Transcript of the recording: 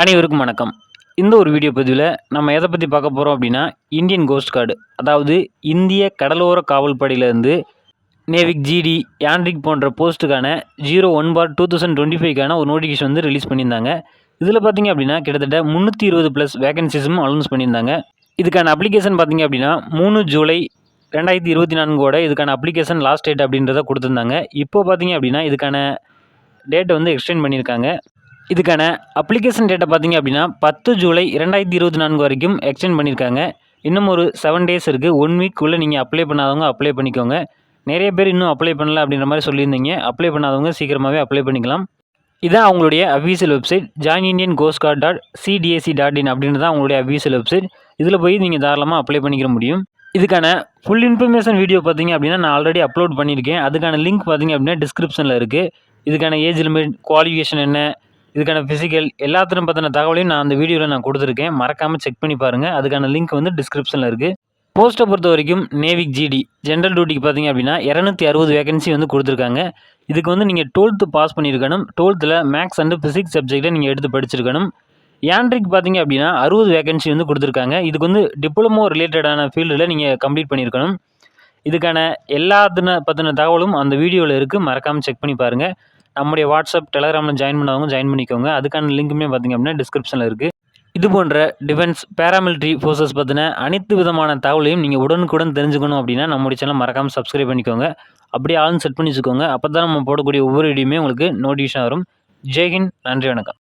அனைவருக்கும் வணக்கம். இந்த ஒரு வீடியோ பதிவில் நம்ம எதை பற்றி பார்க்க போகிறோம் அப்படின்னா, இந்தியன் கோஸ்ட் கார்டு, அதாவது இந்திய கடலோர காவல்படையிலேருந்து நேவிக் ஜிடி, யான்ட்ரிக் போன்ற போஸ்ட்டுக்கான 01/2025க்கான ஒரு நோட்டிஃபிகேஷன் வந்து ரிலீஸ் பண்ணியிருந்தாங்க. இதில் பார்த்தீங்க அப்படின்னா கிட்டத்தட்ட 320+ வேகன்சிஸும் அனௌன்ஸ் பண்ணியிருந்தாங்க. இதுக்கான அப்ளிகேஷன் பார்த்தீங்க அப்படின்னா 3 ஜூலை 2024 இதுக்கான அப்ளிகேஷன் லாஸ்ட் டேட் அப்படின்றத கொடுத்துருந்தாங்க. இப்போ பார்த்தீங்க அப்படின்னா இதுக்கான டேட்டை வந்து எக்ஸ்டெண்ட் பண்ணியிருக்காங்க. இதுக்கான அப்ளிகேஷன் டேட்டை பார்த்தீங்க அப்படின்னா 10 ஜூலை 2024 வரைக்கும் எக்ஸ்டெண்ட் பண்ணியிருக்காங்க. இன்னும் ஒரு 7 டேஸ் இருக்குது. 1 வீக்குள்ளே நீங்கள் அப்ளை பண்ணாதவங்க அப்ளை பண்ணிக்கோங்க. நிறைய பேர் இன்னும் அப்ளை பண்ணல அப்படின்ற மாதிரி சொல்லியிருந்தீங்க. அப்ளை பண்ணாதவங்க சீக்கிரமாகவே அப்ளை பண்ணிக்கலாம். இதான் அவங்களுடைய அஃபீஷியல் வெப்சைட் joinindianghostguard.cdac.in அப்படின்னு தான் அவங்களுடைய அஃபீஷியல் வெப்சைட். இதில் போய் நீங்கள் தாராளமாக அப்ளை பண்ணிக்க முடியும். இதுக்கான ஃபுல் இன்ஃபர்மேஷன் வீடியோ பார்த்தீங்க அப்படின்னா நான் ஆல்ரெடி அப்லோட் பண்ணியிருக்கேன். அதுக்கான லிங்க் பார்த்தீங்க அப்படின்னா டிஸ்கிரிப்ஷனில் இருக்குது. இதுக்கான ஏஜ் லிமிட், குவாலிஃபிகேஷன் என்ன, இதுக்கான ஃபிசிக்கல் எல்லாத்திலும் பற்றின தகவலையும் நான் அந்த வீடியோவில் நான் கொடுத்துருக்கேன். மறக்காமல் செக் பண்ணி பாருங்கள். அதுக்கான லிங்க் வந்து டிஸ்கிரிப்ஷனில் இருக்குது. போஸ்ட்டை பொறுத்த வரைக்கும் நேவிக் ஜிடி ஜென்ரல் டியூட்டிக்கு பார்த்தீங்க அப்படின்னா 260 வேகன்சி வந்து கொடுத்துருக்காங்க. இதுக்கு வந்து நீங்கள் 12th பாஸ் பண்ணியிருக்கணும். 12th மேக்ஸ் அண்டு ஃபிசிக்ஸ் சப்ஜெக்டை நீங்கள் எடுத்து படிச்சிருக்கணும். யான்ட்ரிக் பார்த்தீங்க அப்படின்னா 60 வேகன்சி வந்து கொடுத்துருக்காங்க. இதுக்கு வந்து டிப்ளமோ ரிலேட்டடான ஃபீல்டில் நீங்கள் கம்ப்ளீட் பண்ணியிருக்கணும். இதுக்கான எல்லாத்தின பற்றின தகவலும் அந்த வீடியோவில் இருக்குது. மறக்காமல் செக் பண்ணி பாருங்கள். நம்முடைய வாட்ஸ்அப், டெலகிராமில் ஜாயின் பண்ணவங்க ஜாயின் பண்ணிக்கோங்க. அதுக்கான லிங்க்குமே பார்த்திங்க அப்படின்னா டிஸ்கிரிப்ஷனில் இருக்குது. இது போன்ற டிஃபென்ஸ், பேராமிலிட்ரி ஃபோர்ஸஸ் பற்றின அனைத்து விதமான தகவலையும் நீங்கள் உடனுக்குடன் தெரிஞ்சுக்கணும் அப்படின்னா நம்முடைய சேனல் மறக்காமல் சப்ஸ்கிரைப் பண்ணிக்கோங்க. அப்படியே ஆல்னு செட் பண்ணி வச்சுக்கோங்க. அப்போ தான் நம்ம போடக்கூடிய ஒவ்வொரு வீடியோமே உங்களுக்கு நோட்டிஃபிகேஷன் வரும். ஜெய்ஹிந்த். நன்றி, வணக்கம்.